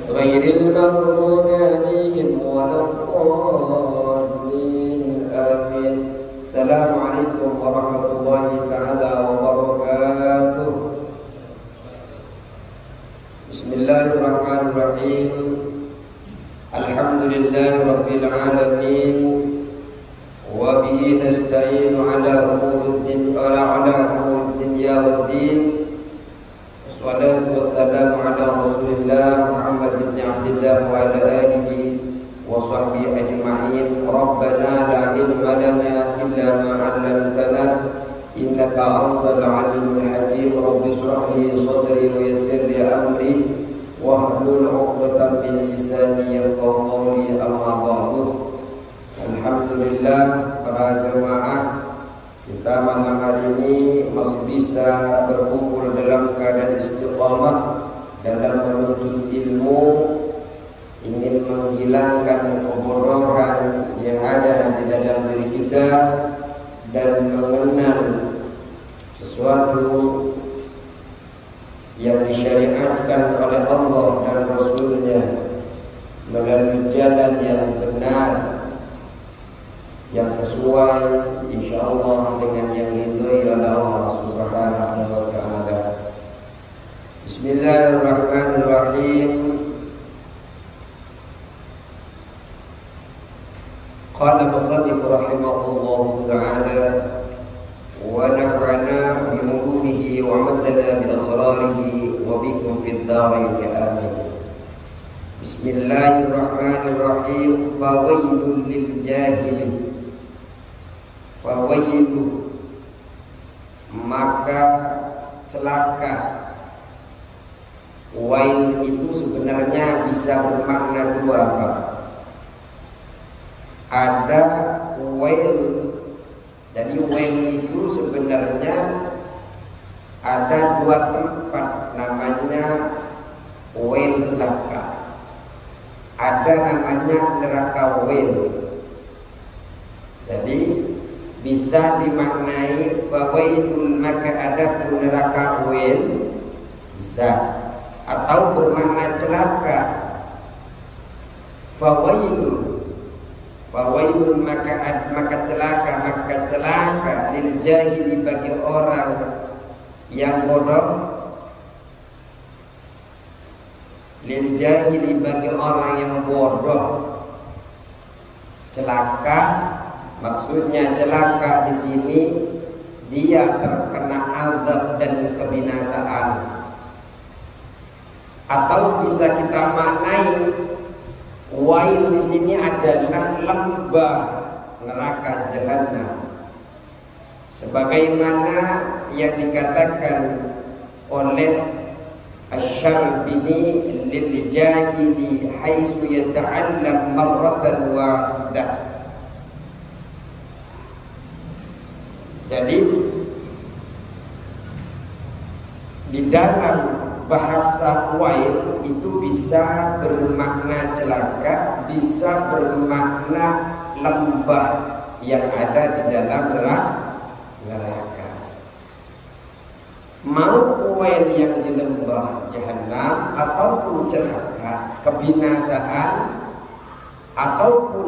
غير المغضوب عليهم ولا الضالين آمين. السلام عليكم ورحمة الله تعالى وبركاته. بسم الله الرحمن الرحيم. الحمد لله رب العالمين، وبه نستعين على أمور الدنيا والدين. والصلاة والسلام على رسول الله محمد بن عبد الله وعلى آله وصحبه أجمعين. ربنا لا علم لنا إلا ما علمتنا إنك أنت العليم الحكيم. رب اشرح لي صدري ويسر لي أمري واحلل عقدة من لساني يفقهوا قولي. أما بعد. Alhamdulillah, para jemaah, kita malam hari ini masih bisa berkumpul dalam keadaan istiqamah dalam menuntut ilmu, ingin menghilangkan kebodohan yang ada di dalam diri kita dan mengenal sesuatu yang disyariatkan oleh Allah dan Rasulnya melalui jalan yang benar, yang sesuai insyaallah dengan yang diridhoi oleh Allah Subhanahu wa taala. Bismillahirrahmanirrahim. Qala musannif rahimahullahu taala wa nafa'ana bi mulukihi wa maddana bi asrarihi wa bikum fid dharain amin. Bismillahirrahmanirrahim. Fawailul lil jahilin. Fawailu, maka celaka. Wail itu sebenarnya bisa bermakna dua, Pak. Ada wail, jadi wail itu sebenarnya ada dua tempat namanya wail celaka. Ada namanya neraka wail. Jadi bisa dimaknai fawailul, maka ada neraka wail, bisa, atau bermakna celaka. Fawailul maka celaka lil jahili, bagi orang yang bodoh. Lil jahili, bagi orang yang bodoh. Celaka, maksudnya celaka di sini dia terkena azab dan kebinasaan. Atau bisa kita maknai wail di sini adalah lembah neraka jahanam. Sebagaimana yang dikatakan oleh Asy-Syarbini lil jahili haitsu yata'allam marratan wahidah. Jadi di dalam bahasa wail itu bisa bermakna celaka, bisa bermakna lembah yang ada di dalam neraka. Mau wail yang di lembah jahanam ataupun celaka, kebinasaan ataupun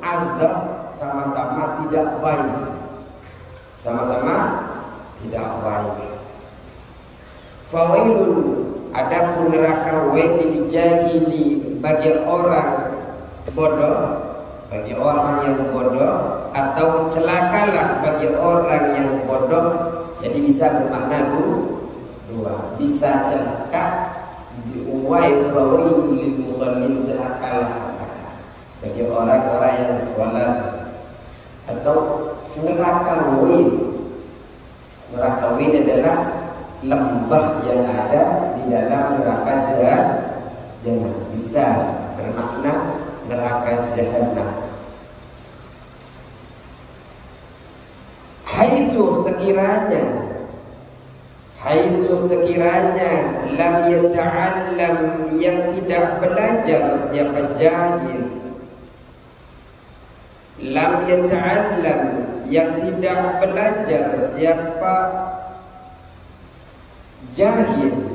azab, sama-sama tidak baik. Sama-sama tidak baik. Fawailun, adapun neraka wail lil jahili, bagi orang bodoh, bagi orang yang bodoh, atau celakalah bagi orang yang bodoh. Jadi bisa bermakna dua, bisa celaka. Wail fawailun lil musallin, celakalah bagi orang-orang yang sholat. Atau neraka wail. Neraka wail adalah lembah yang ada di dalam neraka jahanam. Bisa bermakna neraka jahanam. Haitsu sekiranya lam yata'allam, yang tidak belajar siapa jahil. Lam yata'allam, yang tidak belajar siapa jahil.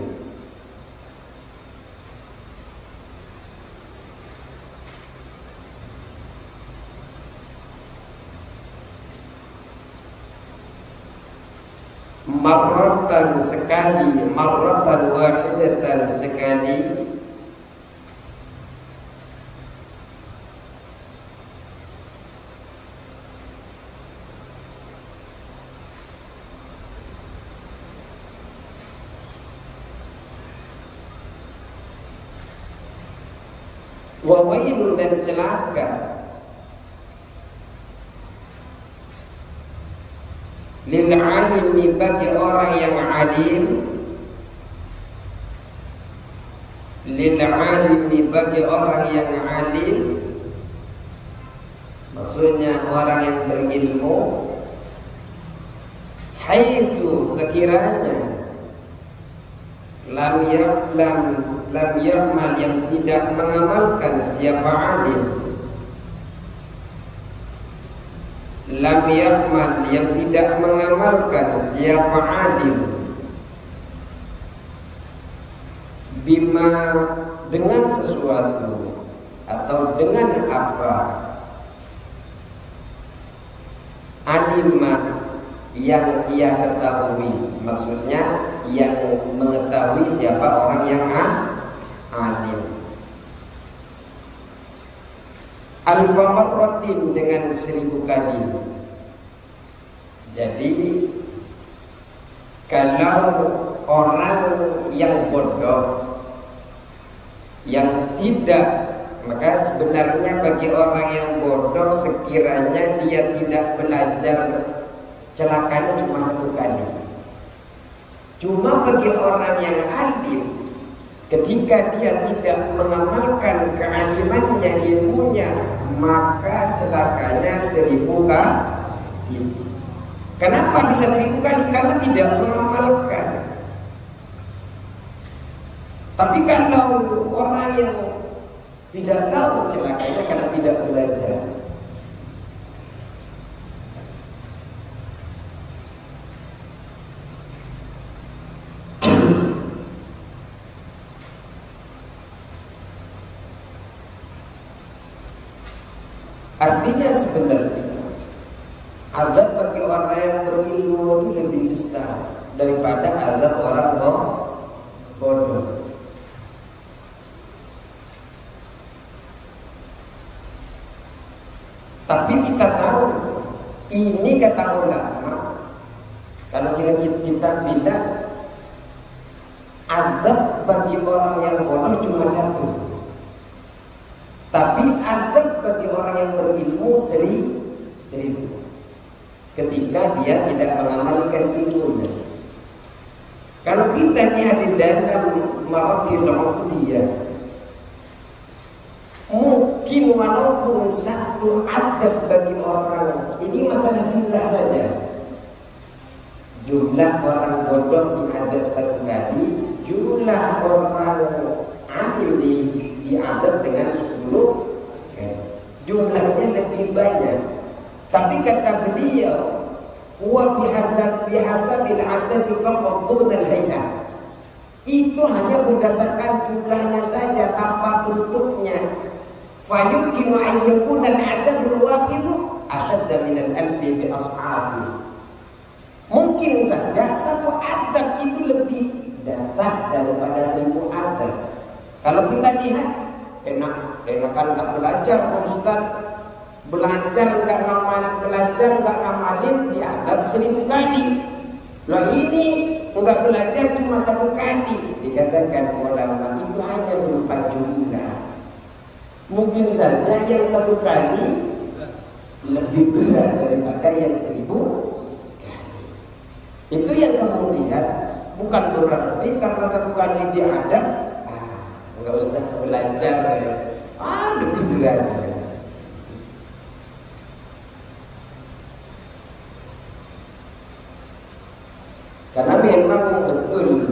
marratan sekali, marratan wahidatan sekali, wa wailun dan celaka lil alimi bagi orang yang alim, lil alimi bagi orang yang alim, maksudnya orang yang berilmu, haitsu sekiranya lam ya'mal yang tidak mengamalkan siapa alim, lam ya'mal yang tidak mengamalkan siapa alim, bima dengan sesuatu atau dengan apa, alimah yang ia ketahui, maksudnya yang mengetahui siapa orang yang alim, alfa marratin dengan 1000 kali. Jadi kalau orang yang bodoh yang tidak, maka sebenarnya bagi orang yang bodoh sekiranya dia tidak belajar, celakanya cuma 1 kali. Cuma bagi orang yang alim, ketika dia tidak mengamalkan kealimannya, ilmunya, maka celakanya 1000 kali. Kenapa bisa 1000 kali? Karena tidak mengamalkan. Tapi kalau orang yang tidak tahu, celakanya karena tidak belajar. Artinya sebenarnya azab bagi orang yang berilmu itu lebih besar daripada azab orang bodoh. Tapi kita tahu, ini kata ulama, kalau kita bilang azab bagi orang yang bodoh cuma 1. Tapi adab bagi orang yang berilmu 1000 ketika dia tidak mengamalkan ilmunya. Kalau kita lihat di dalam Marakil Uqdiyah, mungkin walaupun 1 adab bagi orang, ini masalah jumlah saja, jumlah orang bodoh diadab 1 kali, jumlah orang alim diadab dengan 10, jumlahnya lebih banyak. Tapi kata beliau, huwa bihasabil adadi faqad dun al-hay'ah. Itu hanya berdasarkan jumlahnya saja tanpa bentuknya. Fa yumkinu an yakuna al-adadul wahid ashadda min al-alfi bi ashafi. Mungkin saja 1 adab itu lebih dasar daripada 1000 adab. Kalau kita lihat, enakan nggak belajar Ustaz, belajar nggak ngamalin diadab 1000 kali. Loh ini nggak belajar cuma 1 kali, dikatakan ulama itu hanya berupa jumlah. Mungkin saja yang 1 kali lebih berat daripada yang 1000 kali. Itu yang kemudian bukan berarti karena 1 kali diadab nggak usah belajar lebih berat. Karena memang betul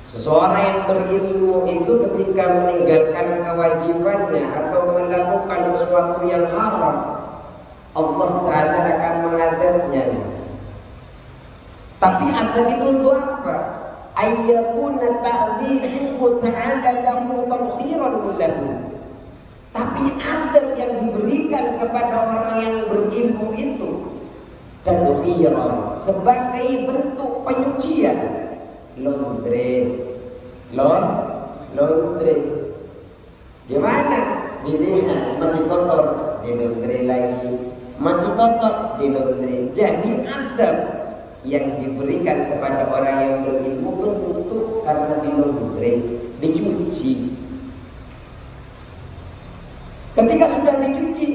seseorang yang berilmu itu ketika meninggalkan kewajibannya atau melakukan sesuatu yang haram, Allah Ta'ala akan mengadabnya. Tapi adab itu untuk apa? Ayyakuna ta'dzibuhu ta'ala lahu tamkhiran lahu. Tapi adab yang diberikan kepada orang yang berilmu itu tadhiran, sebagai bentuk penyucian. Laundry. Gimana? Dilihat masih kotor, di laundry lagi. Masih kotor, di laundry. Jadi adab yang diberikan kepada orang yang berilmu bentuk karena di laundry, dicuci. Ketika sudah dicuci,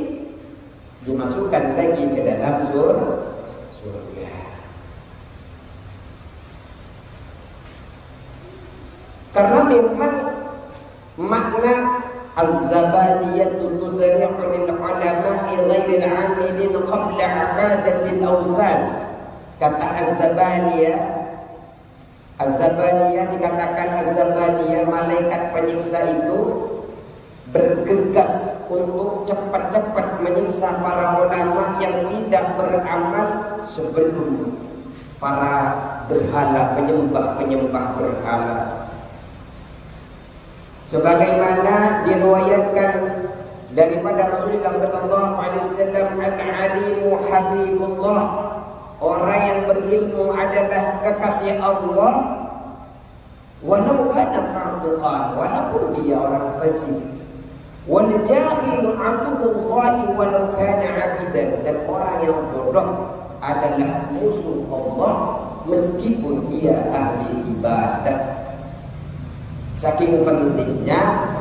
dimasukkan lagi ke dalam surga. Karena memang makna az-zabaniyatu tusri'u lil ulama'i ghairil 'amilin qabla 'ibadatil awthan. Kata az-zabaniyah dikatakan az-zabaniyah, malaikat penyiksa itu bergegas untuk cepat-cepat menyiksa para ulama yang tidak beramal sebelum para berhala, penyembah berhala. Sebagaimana diriwayatkan daripada Rasulullah sallallahu alaihi wasallam, al-alimu habibullah, orang yang berilmu adalah kekasih Allah, walau kana fasiqan, walaupun dia orang fasik. Wal jahilu aduwwullahi walau kana 'abidan, dan orang yang bodoh adalah musuh Allah meskipun dia ahli ibadah. Saking pentingnya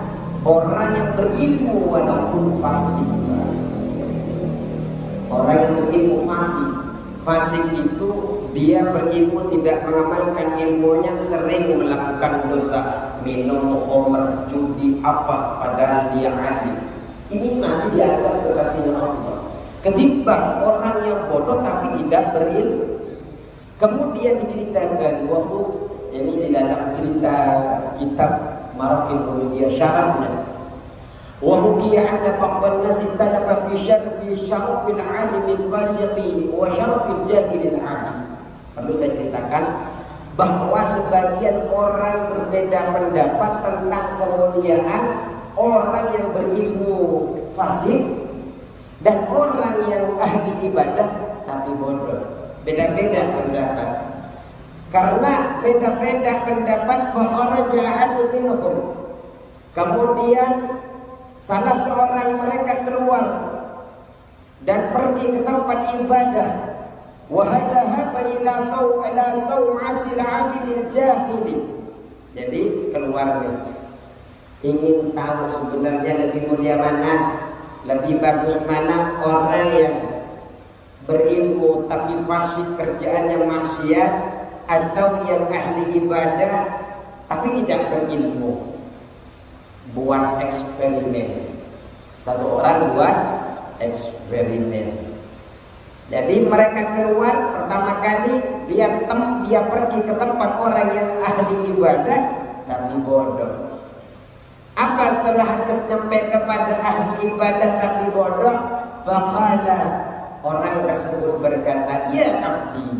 orang yang berilmu walaupun fasik. Orang yang berilmu fasik itu dia berilmu tidak mengamalkan ilmunya, sering melakukan dosa, minum khamr, judi, apa, padahal dia ahli. Ini masih dianggap kekasihnya Allah. Ketimbang orang yang bodoh tapi tidak berilmu. Kemudian diceritakan ini di dalam cerita kitab Maraqil Ulumiyah syarahnya. Wa hukiya anna ba'dhan nas istalafa fi syarfil 'alimil fasiqi wa syarfil jahilil 'abid. Perlu saya ceritakan bahwa sebagian orang berbeda pendapat tentang kemuliaan orang yang berilmu fasik dan orang yang ahli ibadah tapi bodoh. Beda-beda pendapat. Karena beda-beda pendapat, fa kharaja ahadun minhum. Kemudian salah seorang mereka keluar dan pergi ke tempat ibadah. Wa hadahaba ila saw'atil 'abidil jahili. Jadi keluar ingin tahu sebenarnya lebih mulia mana, lebih bagus mana, orang yang berilmu tapi fasik kerjaannya maksiat, atau yang ahli ibadah tapi tidak berilmu. Buat eksperimen. Satu orang buat eksperimen. Jadi mereka keluar pertama kali, dia pergi ke tempat orang yang ahli ibadah tapi bodoh. Apa setelah sampai kepada ahli ibadah tapi bodoh? Faqala, orang tersebut berkata, ya abdi,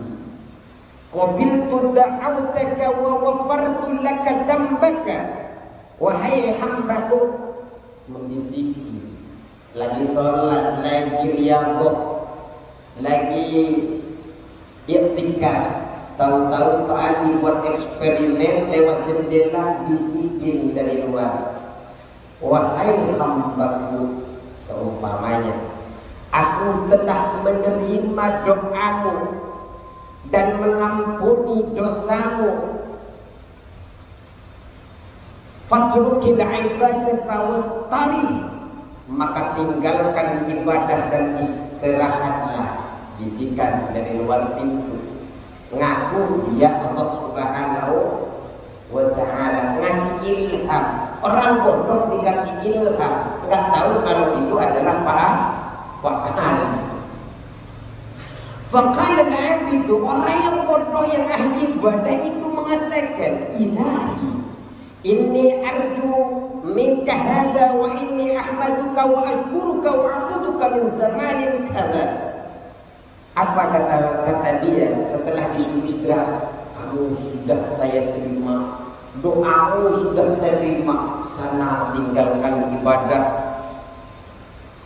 qabiltu da'awtaka wa wafartu laka dambaka. Wahai hambaku, membisiki, lagi sholat, lagi riyadhah, lagi iktikaf, tahu-tahu Pak Ali buat eksperimen lewat jendela, bisikin dari luar, wahai hambaku, seumpamanya aku telah menerima doamu dan mengampuni dosamu, fatrukil ibadata wastari, maka tinggalkan ibadah dan istirahatlah. Bisikan dari luar pintu. Ngaku dia Allah Subhanahu wa ta'ala ngasih ilham. Orang bodoh dikasih ilham, nggak tahu kalau itu adalah pahala. Faqala al-'abdu, orang yang bodoh yang ahli ibadah itu mengatakan, ilahi, inni arju minka hada wa inni ahmaduka wa ashkuruka wa a'buduka min zamanin kadza. Apa kata dia setelah disuruh istirahat? Kamu sudah saya terima, doamu sudah saya terima, sana tinggalkan ibadah.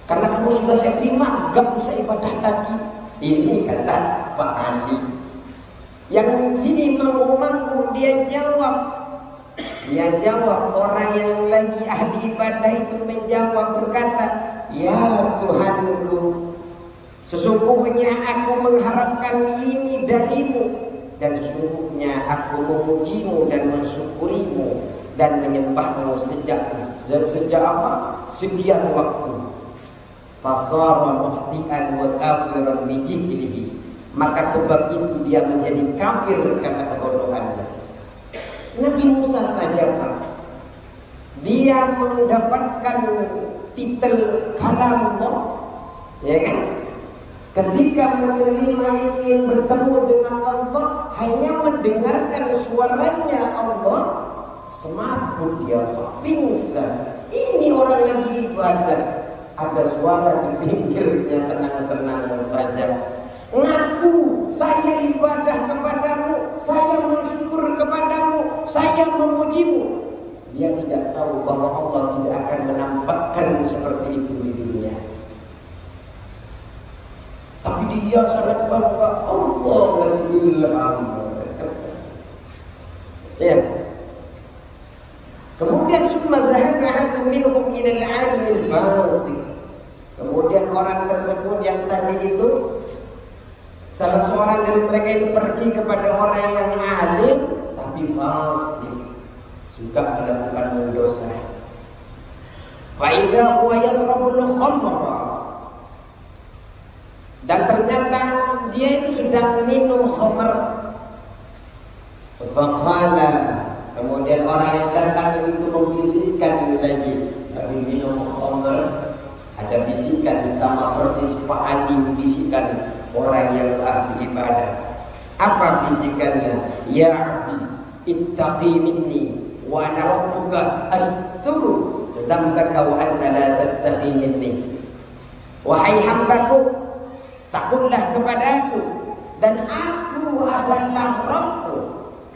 Karena kamu sudah saya terima, gak usah ibadah lagi. Ini kata Pak Andi. Yang sini mangku-mangku dia jawab orang yang lagi ahli ibadah itu menjawab berkata, ya Tuhanku, sesungguhnya aku mengharapkan ini darimu, dan sesungguhnya aku memujimu dan mensyukurimu dan menyembahmu sejak sekian waktu. Fasara muhtian wa kafiran bijihlihi, maka sebab itu dia menjadi kafir karena kebodohannya. Nabi Musa saja Pak, dia mendapatkan titel kalamullah, ya kan? Ketika menerima ingin bertemu dengan Allah, hanya mendengarkan suaranya Allah, semaput dia pingsan. Ini orang yang ibadah, ada suara di pinggirnya, tenang-tenang saja. Ngaku, saya ibadah kepadamu, saya bersyukur kepadamu, saya memujimu. Dia tidak tahu bahwa Allah tidak akan menampakkan seperti itu di dunia. Tapi dia sangat bangga, Allah ngasih ilham. Ya. Kemudian summa dhahaba ahadun minhum ila al-'alim al-fasik. Kemudian orang tersebut yang tadi itu, salah seorang dari mereka itu pergi kepada orang yang alim tapi fasik, suka melakukan dosa. Fa idza huwa yasrabul khamra, dan ternyata dia itu sedang minum khamr. Faqala, kemudian orang yang datang itu membisikkan lagi, tapi minum khamr, ada bisikan sama persis Pak Adi membisikkan orang yang ahli ibadah. Apa bisikannya? Ya abdi, ittaqi minni wa ana rabbuka asturu dzambaka wa anta la tastahi minni. Wahai hambaku, takutlah kepadaku dan aku adalah Rabbmu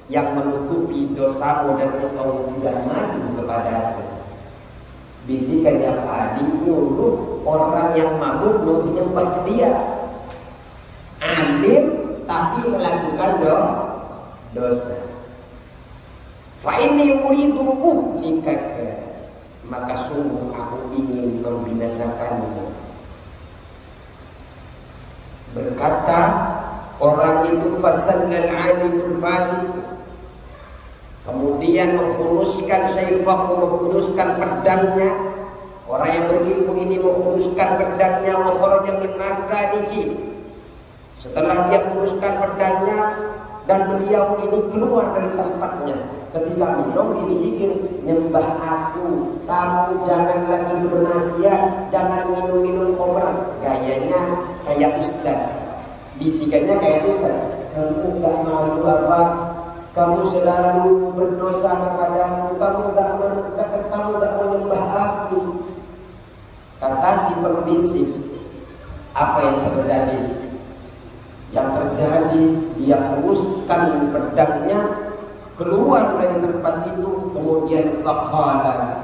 yang menutupi dosamu dan engkau tidak malu kepadaku. Bisikannya Pak Adi nyuruh orang yang mabuk menyembah dia. Alim tapi melakukan dosa. Fa inni uridu likaka, maka sungguh aku ingin membinasakanmu. Berkata orang itu, fasallal alimul fasik, kemudian menghunuskan sayfahu, menghunuskan pedangnya. Orang yang berilmu ini menghunuskan pedangnya, wa kharaja min makanihi. Setelah dia menghunuskan pedangnya dan beliau ini keluar dari tempatnya, ketika minum dibisikin, nyembah aku, kamu jangan lagi bernasihat, jangan minum-minum khamr. Gayanya kayak ustaz, bisikannya kayak ustaz. Kamu gak malu apa? Kamu selalu berdosa kepadamu, kamu gak menyembah aku. Kata si pembisik, apa yang terjadi? Yang terjadi, dia hembuskan pedangnya, keluar dari tempat itu. Kemudian faqala,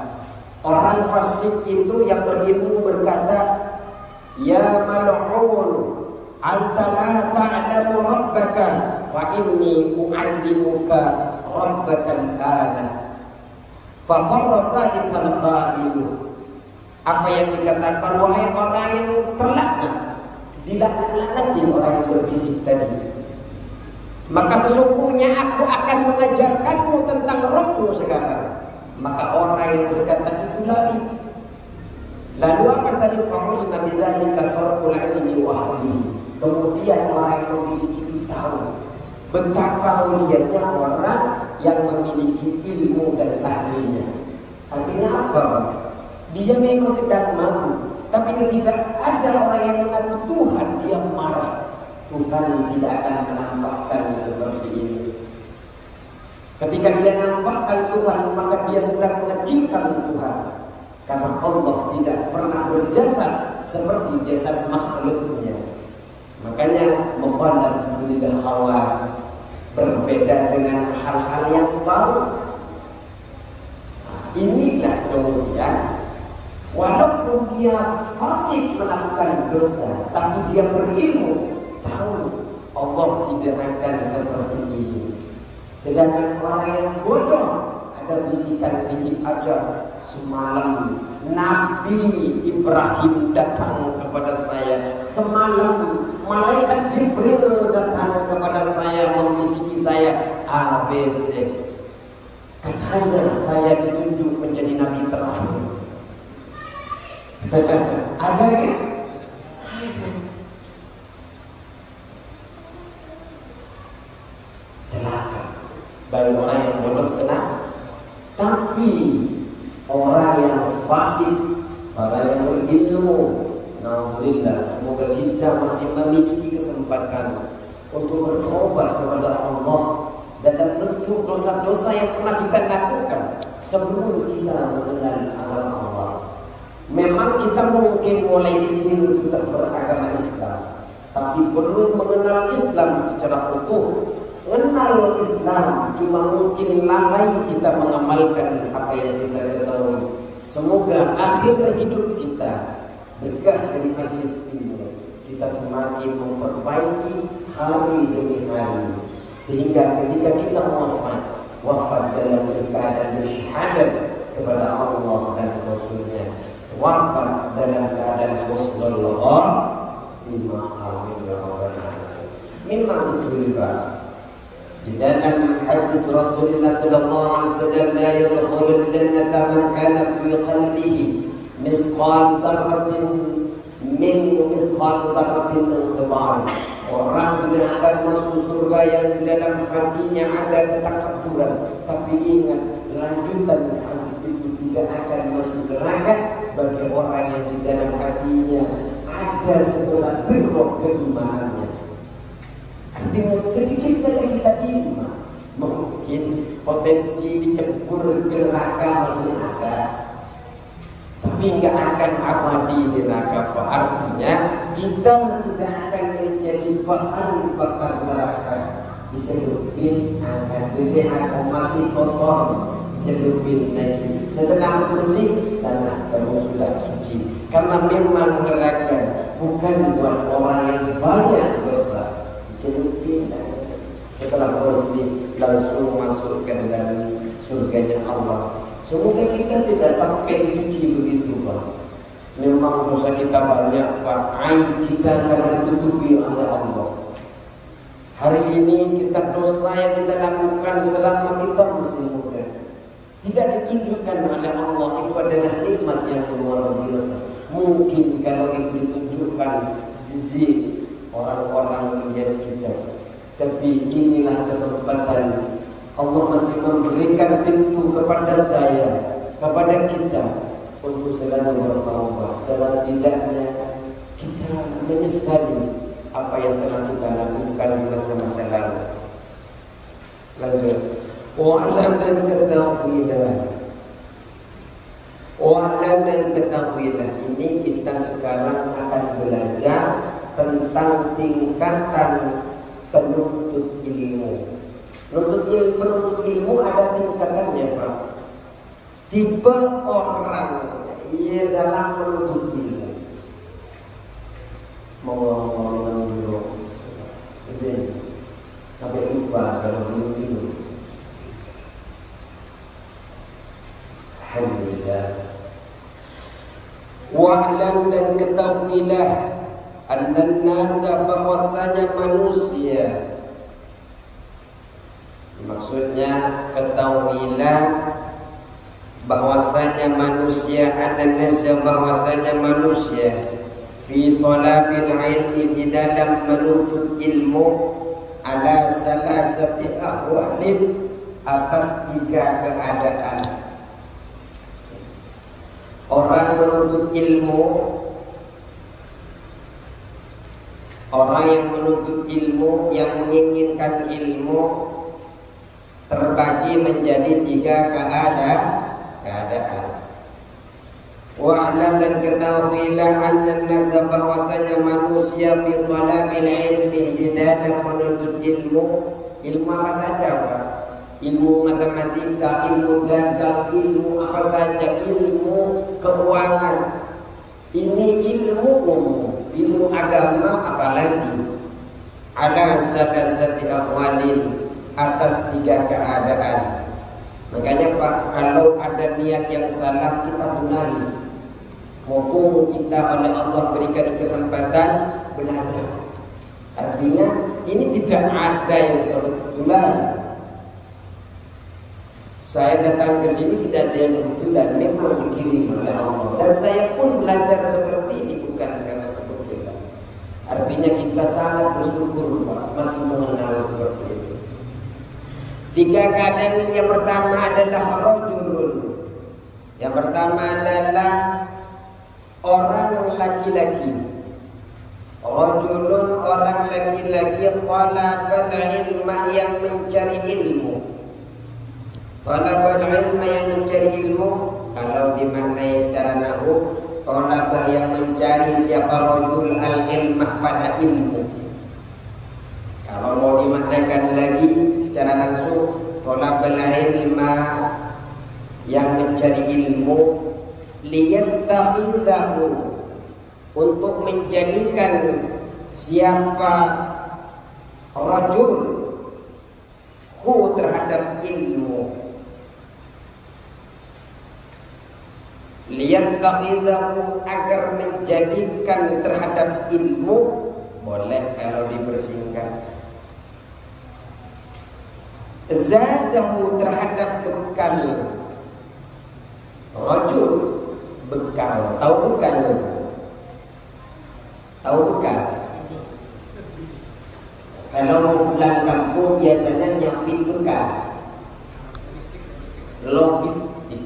orang fasik itu yang berilmu berkata, ya mal'un, anta la ta'lamu rabbaka fa inni u'allimuka rabbaka al-ana. Fa farra dhalika al-khalidu. Apa yang dikatakan, wahai orang yang terlaknat, dilaknat-laknati orang yang berbisik tadi. Maka sesungguhnya aku akan mengajarkanmu tentang Rabbmu sekarang. Maka orang yang berkata itu lari. Lalu apa tadi? Fa'ulima bidzalika sarful ilmi wa ahlihi. Kemudian orang yang berbisik itu tahu betapa mulianya orang yang memiliki ilmu dan ahlinya. Artinya apa? Dia memang sedang malu, tapi ketika ada orang yang mengaku Tuhan, dia marah. Tuhan tidak akan menampakkan seperti ini. Ketika dia nampakkan Tuhan, maka dia sedang mengecilkan Tuhan. Karena Allah tidak pernah berjasad seperti jasad makhluknya. Makanya mukhalafah lil hawas, berbeda dengan hal-hal yang baru. Inilah kemudian, walaupun dia fasik melakukan dosa, tapi dia berilmu, tahu Allah tidak akan seperti ini. Sedangkan orang yang bodoh, ada bisikan dikit aja, semalam Nabi Ibrahim datang kepada saya, semalam malaikat Jibril datang kepada saya membisiki saya ABC. Katanya saya ditunjuk menjadi nabi terakhir. Ada kan? Celaka bagi orang yang bodoh, celaka. Tapi orang yang fasik, orang yang berilmu, alhamdulillah, semoga kita masih memiliki kesempatan untuk bertobat kepada Allah dalam bentuk dosa-dosa yang pernah kita lakukan sebelum kita mengenal agama Allah. Memang kita mungkin mulai kecil sudah beragama Islam, tapi belum mengenal Islam secara utuh. Mengenal Islam cuma mungkin lalai kita mengamalkan apa yang kita ketahui. Semoga akhir hidup kita berkah dari majlis ini, kita semakin memperbaiki hari demi hari, sehingga ketika kita wafat dalam keadaan syahadat kepada Allah dan Rasulnya, wafat dalam keadaan Rasulullah di ma'amin Rabbana. Memang betul juga di dalam hadis Rasulullah sallallahu alaihi wasallam, la yadkhulul jannata man kana fi qalbihi misqal dzarratin min khibar. Orang tidak akan masuk surga yang di dalam hatinya ada ketakabburan. Tapi ingat, lanjutan hadis itu tidak akan masuk neraka bagi orang yang di dalam hatinya ada sebuah derok keimanannya. Artinya sedikit saja kita iman, mungkin potensi dicebur ke neraka masih ada, tapi nggak akan abadi di neraka. Artinya kita tidak akan menjadi bahan bakar neraka. Dicelupin akan masih kotor, dicelupin lagi. Setelah bersih, sana kamu sudah suci. Karena memang neraka bukan buat orang yang banyak dosa. Dicelupin, setelah bersih langsung masuk ke dalam surganya Allah. Semoga kita tidak sampai dicuci begitu, Pak. Memang dosa kita banyak, Pak. Aib kita karena ditutupi oleh Allah. Hari ini kita dosa yang kita lakukan selama kita masih muda tidak ditunjukkan oleh Allah, itu adalah nikmat yang luar biasa. Mungkin kalau itu ditunjukkan jijik orang-orang melihat kita, tapi inilah kesempatan Allah masih memberikan pintu kepada saya, kepada kita untuk selalu bertaubat. Setidaknya kita menyesali apa yang telah kita lakukan di masa-masa lalu. Lanjut. Wa'lam dan ketahuilah. Ini kita sekarang akan belajar tentang tingkatan penuntut ilmu. Penuntut ilmu ada tingkatannya, Pak. Tipe orang dalam menuntut ilmu. Mau dulu, sampai lupa kalau belum dulu. Alhamdulillah. Wa'lam dan ketahuilah annan nasa, bahwasanya manusia. Maksudnya ketahuilah bahwasanya manusia, ananasa, bahwasanya manusia fi talabil ilmi, di dalam menuntut ilmu, ala salasati ahwalin, atas 3 keadaan. Orang menuntut ilmu, orang yang menuntut ilmu, yang menginginkan ilmu, terbagi menjadi 3 keadaan. Wa'lam dan ketahuilah anna nasa, bahwasanya manusia fi talabil ilmi, di dalam menuntut ilmu. Ilmu apa saja, Pak? Ilmu matematika, ilmu dagang, ilmu apa saja, ilmu keuangan. Ini ilmu umum, ilmu agama apalagi. ala salasati ahwalin, atas 3 keadaan. Makanya Pak, kalau ada niat yang salah kita benahi. Mumpung kita oleh Allah berikan kesempatan belajar. Artinya ini tidak ada yang kebetulan. Saya datang ke sini tidak ada yang kebetulan, memang dikirim oleh Allah. Dan saya pun belajar seperti ini bukan karena kebetulan. Artinya kita sangat bersyukur Pak, masih mengenal seperti itu. 3 keadaan yang pertama adalah rajulun. Yang pertama adalah orang laki-laki. Rajulun, orang laki-laki, talabal ilma, yang mencari ilmu. Talabal ilma, yang mencari ilmu. Kalau dimaknai secara nahwu, talabah yang mencari, siapa rajul al-ilmah, pada ilmu. Kalau mau dimaknakan lagi secara langsung, talabal ilma, yang mencari ilmu, liyattakhidhahu, untuk menjadikan siapa rajul hu, terhadap ilmu. Liyattakhidhahu, agar menjadikan terhadap ilmu. Boleh kalau dipersingkat. Zadahu, terhadap bekal. Rajul, bekal. Tahu bekal? Tahu bekal? Kalau mau pulang kampung biasanya nyiapin bekal. Logistik.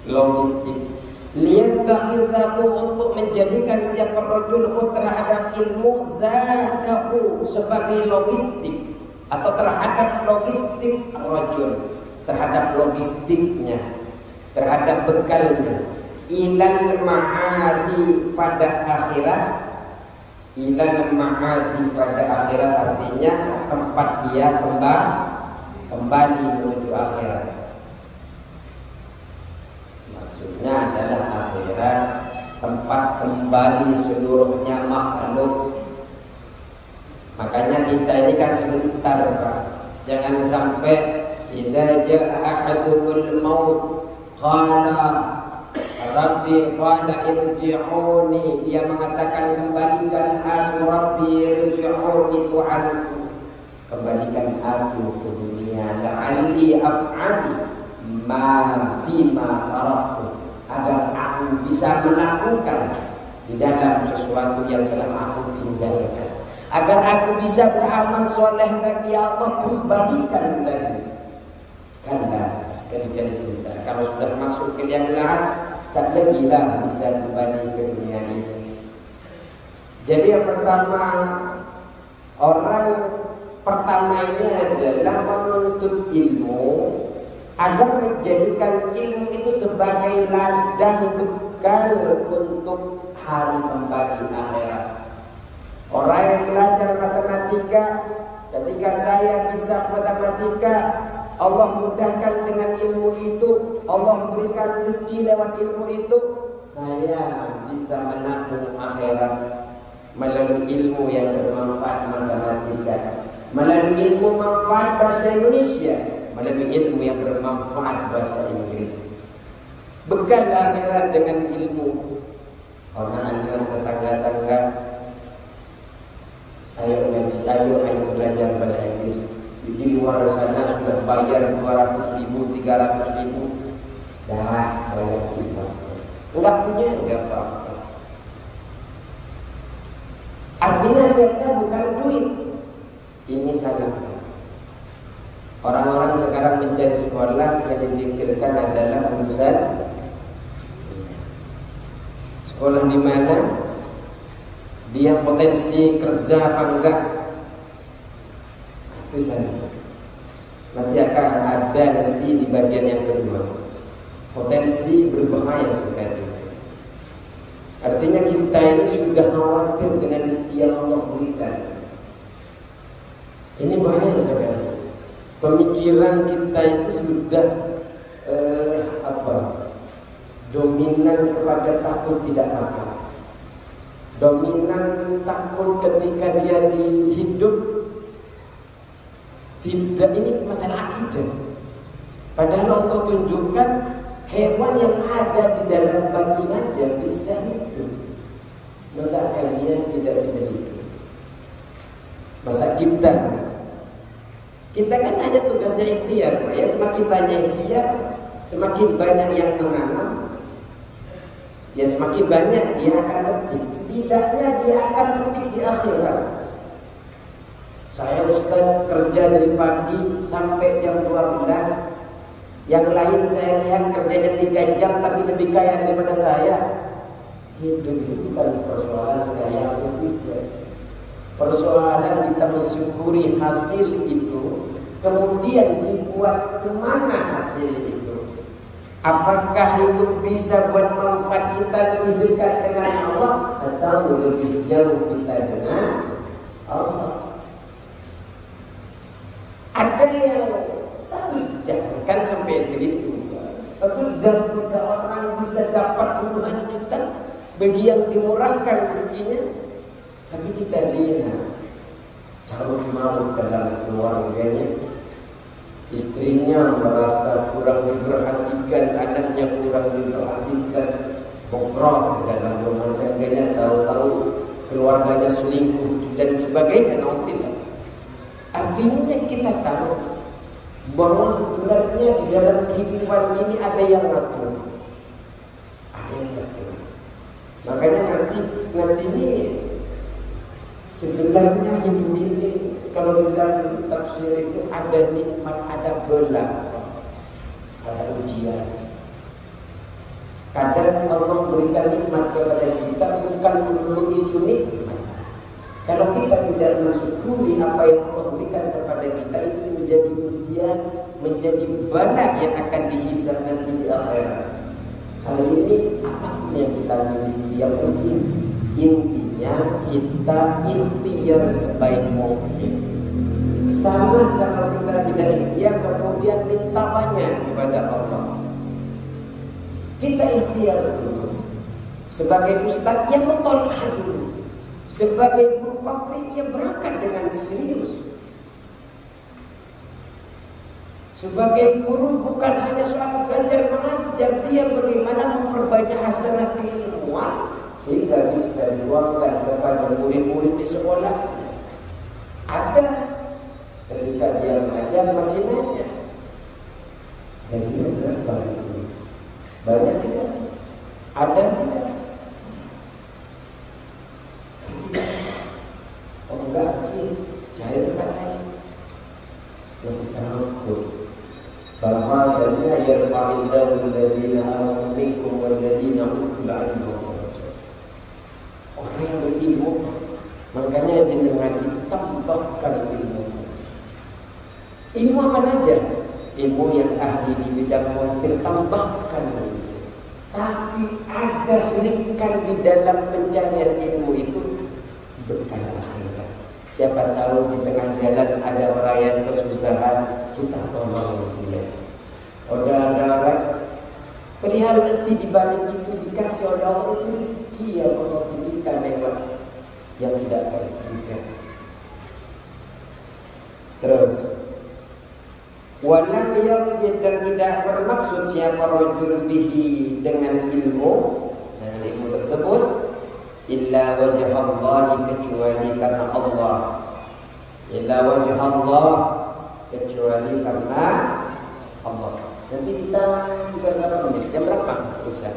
Logistik. Liyattakhidhahu, untuk menjadikan siapa rajul terhadap ilmu, zadahu, sebagai logistik, atau terhadap logistik rajul, terhadap logistiknya, terhadap bekalnya. Ilal ma'adi, pada akhirat. Ilal ma'adi, pada akhirat, artinya tempat dia kembali menuju akhirat. Maksudnya adalah akhirat, tempat kembali seluruhnya makhluk. Makanya kita ini kan sebentar Pak, jangan sampai idza jaa ahadumul maut qala rabbi qala irji'uni, dia mengatakan kembalikan aku, rabbi irji'uni, Tuhanku kembalikan aku ke dunia, la'alli af'al ma fima taraktu, agar aku bisa melakukan di dalam sesuatu yang telah aku tinggalkan, agar aku bisa beramal soleh lagi. Ya Allah, kembalikan lagi. Karena sekali-kali kita kalau sudah masuk ke yang lain, tak lagi lah bisa kembali ke dunia ini. Jadi yang pertama, orang pertama ini adalah menuntut ilmu, agar menjadikan ilmu itu sebagai ladang bekal untuk hari kembali akhirat. Orang yang belajar matematika, ketika saya bisa matematika, Allah mudahkan dengan ilmu itu, Allah berikan rezeki lewat ilmu itu, saya bisa menabung akhirat melalui ilmu yang bermanfaat matematika, melalui ilmu manfaat bahasa Indonesia, melalui ilmu yang bermanfaat bahasa Inggris. Bekal akhirat dengan ilmu. Orang anak tetangga-tangga, ayo belajar bahasa Inggris. Di luar sana sudah bayar 200.000, 300.000, dah bayar sih mas. Enggak punya, enggak apa-apa. Artinya mereka bukan duit. Ini salah. Orang-orang sekarang mencari sekolah yang dipikirkan adalah urusan sekolah di mana dia potensi kerja apa enggak. Itu saja. Nanti akan ada nanti di bagian yang kedua. Potensi berbahaya sekali. Artinya kita ini sudah khawatir dengan rezeki yang Allah berikan. Ini bahaya sekali. Pemikiran kita itu sudah dominan kepada takut tidak makan. dominan takut ketika dia hidup. Tidak, ini masalah akidah. Padahal Allah tunjukkan hewan yang ada di dalam batu saja bisa hidup. Masa kalian tidak bisa hidup? Masa kita kan hanya tugasnya ikhtiar, ya. Semakin banyak ikhtiar, semakin banyak yang menanam, ya semakin banyak dia akan petik. Setidaknya dia akan petik di akhirat. Saya Ustaz kerja dari pagi sampai jam 12. Yang lain saya lihat kerjanya 3 jam tapi lebih kaya daripada saya. Hidup itu bukan persoalan kaya atau tidak. Persoalan kita mensyukuri hasil itu, kemudian dibuat kemana hasil itu. Apakah itu bisa buat manfaat kita lebih dekat dengan Allah atau lebih jauh kita dengan Allah. Ada yang 1 jam kan sampai segitu. 1 jam bisa orang bisa dapat puluhan juta bagi yang dimurahkan rezekinya. Tapi kita lihat carut marut dalam keluarganya. Istrinya merasa kurang diperhatikan, anaknya kurang diperhatikan, bokrok dalam rumah tangganya, tahu-tahu keluarganya selingkuh dan sebagainya. Artinya kita tahu bahwa sebenarnya di dalam kehidupan ini ada yang ngatur. Ada yang ngatur. Makanya nanti ini sebenarnya hidup ini kalau di dalam tafsir itu ada nikmat, ada bela, ada ujian. Kadang Allah berikan nikmat kepada kita bukan dulu itu nikmat. Kalau kita tidak mensyukuri apa yang Allah berikan kepada kita, itu menjadi ujian, menjadi bala yang akan dihisab nanti di akhirat. Hal ini apapun yang kita miliki, yang penting intinya kita ikhtiar sebaik mungkin. Salah kalau kita tidak ikhtiar kemudian minta banyak kepada Allah. Kita ikhtiar dulu. Sebagai ustaz yang mentolak dulu. Sebagai guru publik yang berangkat dengan serius. Sebagai guru bukan hanya soal belajar mengajar, dia bagaimana memperbanyak hasanah keilmuan sehingga bisa diluangkan kepada murid-murid di sekolah. Ada ketika dia mengajar masih nanya, gajinya berapa di sini? Banyak tidak? Ada tidak? Oh enggak sih, saya tempat lain. Masih takut bahwa sebenarnya yarfa'illahu alladziina aamanu minkum walladziina utul ilma. Orang yang berilmu, makanya jenengan itu tambahkan ilmu. Ilmu apa saja? Ilmu yang ahli di bidang montir tambahkan. Tapi ada selipkan di dalam pencarian ilmu itu bekal akhirat. Siapa tahu di tengah jalan ada orang yang kesusahan, kita tolong dia. Saudara, perihal nanti di balik itu dikasih oleh Allah itu rezeki yang Allah berikan lewat yang tidak terduga. Terus, walam yaqsid, dan tidak bermaksud siapa rajul bihi dengan ilmu tersebut illa wajh Allah, kecuali karena Allah. Illa wajh Allah, kecuali karena Allah. Nanti kita juga berapa menit? Jam berapa? Bisa.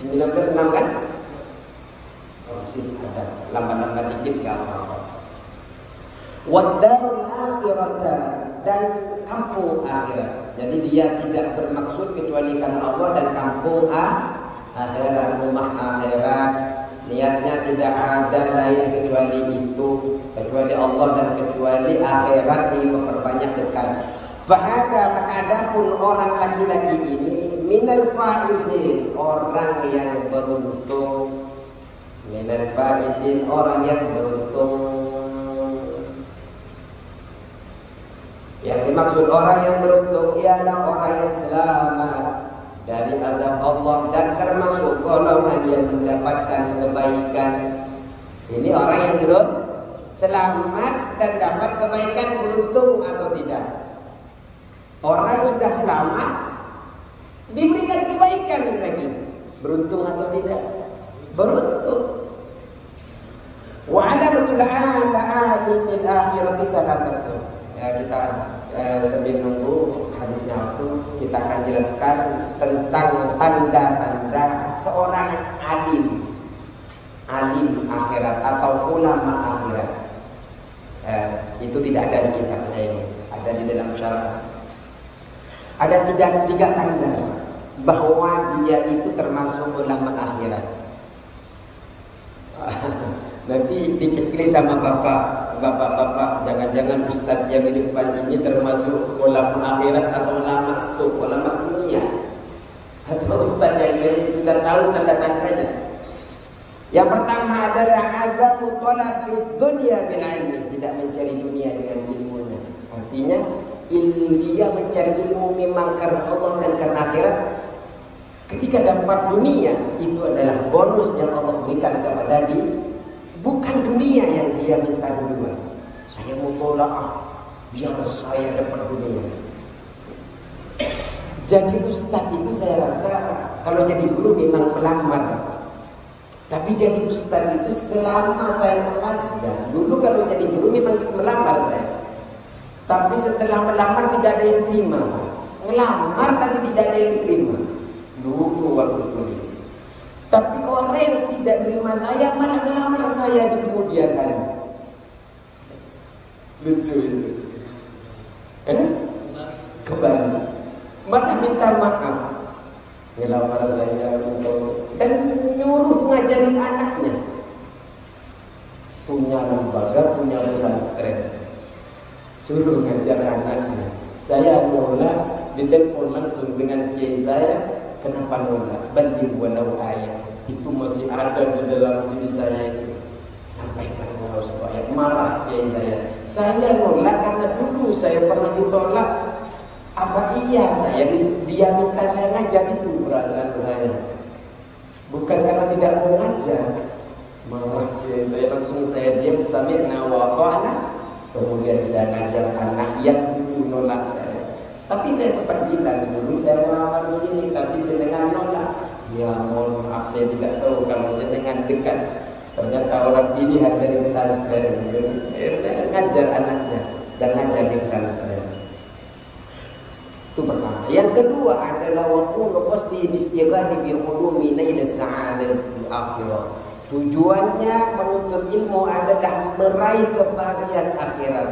19.06 kan? Oh, sih ada lambat-lambat dikit gak apa-apa. Wadarul akhirata, dan kampung akhirat. Jadi dia tidak bermaksud kecuali karena Allah, dan kampung akhirat, rumah akhirat. Niatnya tidak ada lain kecuali itu, kecuali Allah dan kecuali akhirat, diperbanyak dekat. Fahada, maka adapun orang laki-laki ini minal faizin, orang yang beruntung. Minal faizin, orang yang beruntung. Yang dimaksud orang yang beruntung ialah orang yang selamat dari azab Allah dan termasuk golongan yang mendapatkan kebaikan. Ini orang yang selamat dan dapat kebaikan, beruntung atau tidak? Orang yang sudah selamat diberikan kebaikan lagi, beruntung atau tidak? Beruntung. Wa alamatul alimil akhirati salah satu. Kita sambil nunggu habisnya waktu, kita akan jelaskan tentang tanda-tanda seorang alim akhirat atau ulama akhirat. Itu tidak ada di kitabnya ini, ada di dalam syarah. Ada tiga tanda bahwa dia itu termasuk ulama akhirat. Nanti diceklis sama bapak-bapak, jangan-jangan ustadz yang di depan ini termasuk ulama akhirat atau ulama ulama dunia, atau ustadz yang lain sudah tahu tanda-tandanya. Yang pertama adalah azamu talabid dunya bil ilmi, tidak mencari dunia dengan ilmunya. Artinya dia mencari ilmu memang karena Allah dan karena akhirat. Ketika dapat dunia, itu adalah bonus yang Allah berikan kepada dia. Bukan dunia yang dia minta duluan. Saya mau tolak biar saya dapat dunia. Jadi ustadz itu saya rasa kalau jadi guru memang melamar. Tapi jadi ustadz itu selama saya mengajar. Dulu kalau jadi guru memang melamar saya. Tapi setelah melamar tidak ada yang terima. Melamar tapi tidak ada yang diterima. Dulu waktu kuliah. Tapi orang yang tidak terima saya malah melamar saya di kemudian hari. Lucu itu. Kembali. Malah minta maaf. Melamar saya dan nyuruh ngajarin anaknya. Punya lembaga, punya pesantren. Suruh ngajar anaknya. Saya nolak, ditelepon langsung dengan kiai saya. Kenapa nolak? Banding walau ayat. Itu masih ada di dalam diri saya itu. Sampaikan walau satu ayat. Marah kiai saya. Saya nolak karena dulu saya pernah ditolak. Apa iya saya dia minta saya ngajar, itu perasaan saya. Bukan karena tidak mau ngajar. Marah kiai saya, langsung saya diam sami'na wa ata'na. Kemudian saya ngajar anak yang dulu nolak saya. Tapi saya sempat bilang dulu saya melamar sini, tapi jenengan nolak. Ya mohon maaf, saya tidak tahu kalau jenengan dekat. Ternyata orang pilihan dari pesantren. Ngajar anaknya dan ngajar di pesantren. Itu pertama. Yang kedua adalah waqulu qasdi bistighathi bi ulumi nail as-sa'adatil akhirah. Tujuannya menuntut ilmu adalah meraih kebahagiaan akhirat.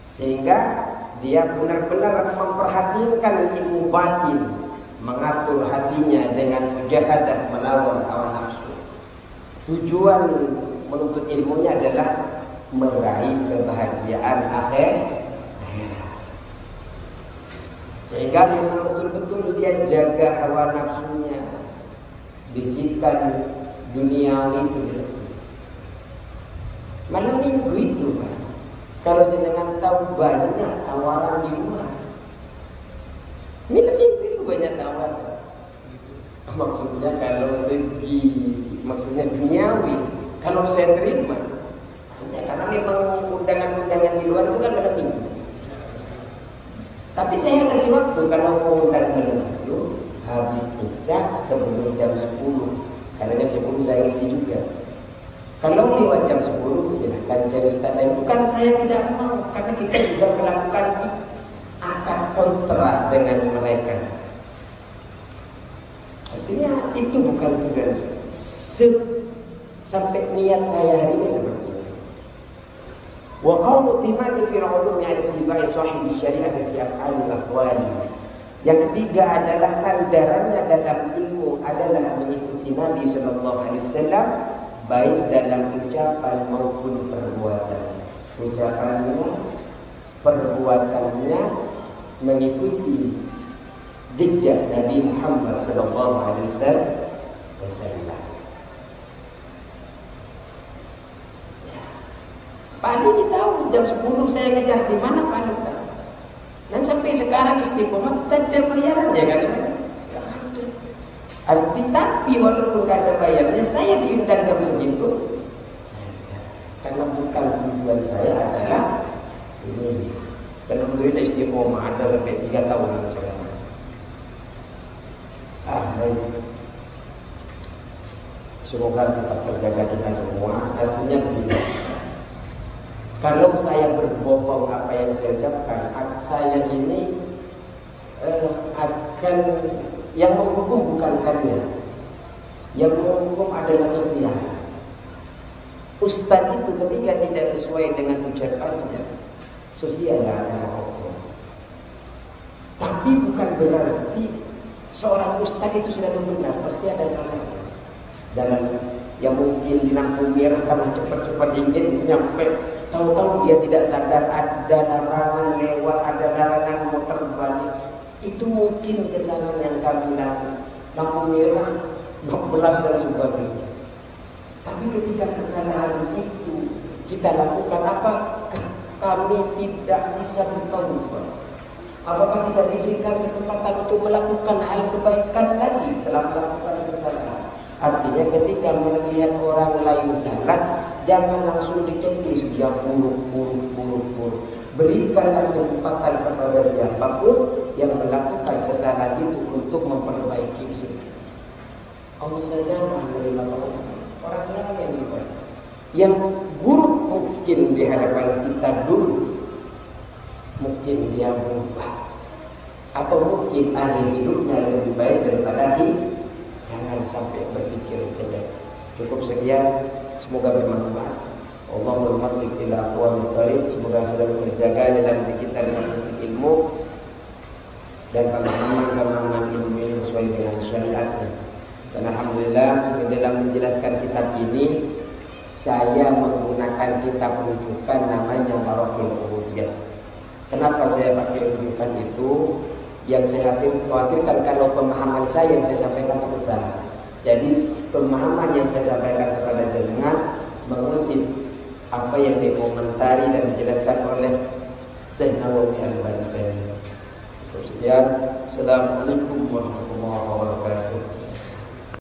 Sehingga dia benar-benar memperhatikan ilmu batin, mengatur hatinya dengan mujahadah melawan hawa nafsu. Tujuan menuntut ilmunya adalah meraih kebahagiaan akhirat. Sehingga memang betul-betul dia jaga hawa nafsunya, bisikan duniawi itu ditepis. Malam minggu itu Pak, kalau jenengan tahu banyak tawaran di luar. Malam minggu itu banyak tawaran. Maksudnya kalau segi, maksudnya duniawi, kalau saya terima hanya karena memang undangan-undangan di luar itu kan malam minggu. Tapi saya kasih waktu, kalau mau undang malam itu habis isya sebelum jam 10. Karena jam 10 saya ngisi juga. Kalau lewat jam 10 silahkan cari ustaz lain. Bukan saya tidak mau, karena kita sudah melakukan akad kontrak dengan mereka. Artinya itu bukan tujuan. Sampai niat saya hari ini seperti itu. Wa qawmu timati fi ulumi al-ittiba'i sahibi syari'ati fi af'alil aqwali. Yang ketiga adalah sandarannya dalam ilmu adalah mengikuti Nabi sallallahu alaihi wasallam, baik dalam ucapan maupun perbuatan. Ucapannya, perbuatannya mengikuti jejak Nabi Muhammad sallallahu alaihi wasallam. Pak Ali tahu jam 10 saya ngejar di mana Pak Ali tahu. Dan sampai sekarang istiqomah tak ada bayarannya kan? Tidak ada. Arti tapi walaupun tidak ada bayarnya, saya diundang jam segitu. Karena bukan tujuan saya adalah ini. Dan alhamdulillah istiqomah ada sampai 3 tahun sekarang. Baik. Semoga tetap terjaga kita semua. Artinya begini. Kalau saya berbohong apa yang saya ucapkan, saya ini akan yang menghukum bukan kalian. Yang menghukum adalah sosial. Ustaz itu ketika tidak sesuai dengan ucapannya, sosial yang akan menghukum. Tapi bukan berarti seorang ustaz itu selalu benar, pasti ada salahnya. Dalam yang mungkin di lampu merah karena cepat-cepat ingin nyampe, tahu-tahu dia tidak sadar ada larangan lewat, ada larangan mau terbalik. Itu mungkin kesalahan yang kami lakukan. Lampu merah 12 dan sebagainya. Tapi ketika kesalahan itu kita lakukan, apakah kami tidak bisa bertaubat? Apakah tidak diberikan kesempatan untuk melakukan hal kebaikan lagi setelah melakukan kesalahan? Artinya ketika melihat orang lain salah, jangan langsung dicengkis dia buruk. Berikanlah kesempatan kepada siapapun yang melakukan kesalahan itu untuk memperbaiki diri. Allah saja menerima orang lain yang baik. Yang buruk mungkin di hadapan kita dulu, mungkin dia berubah, atau mungkin ahli hidupnya lebih baik daripada dia. Jangan sampai berpikir jelek. Cukup sekian, semoga bermanfaat. Allahumma taufiq ila aqwamit thariq. Semoga selalu terjaga dalam diri kita dengan ilmu dan pemahaman ilmu yang sesuai dengan syariatnya. Dan alhamdulillah dalam menjelaskan kitab ini saya menggunakan kitab rujukan namanya Marahil Ubudiyah. Kenapa saya pakai rujukan itu? Yang saya khawatirkan kalau pemahaman saya yang saya sampaikan takut salah. Jadi pemahaman yang saya sampaikan kepada jenengan mengutip apa yang dikomentari dan dijelaskan oleh Syekh Nawawi Al-Albani. Sekian, assalamualaikum warahmatullahi wabarakatuh.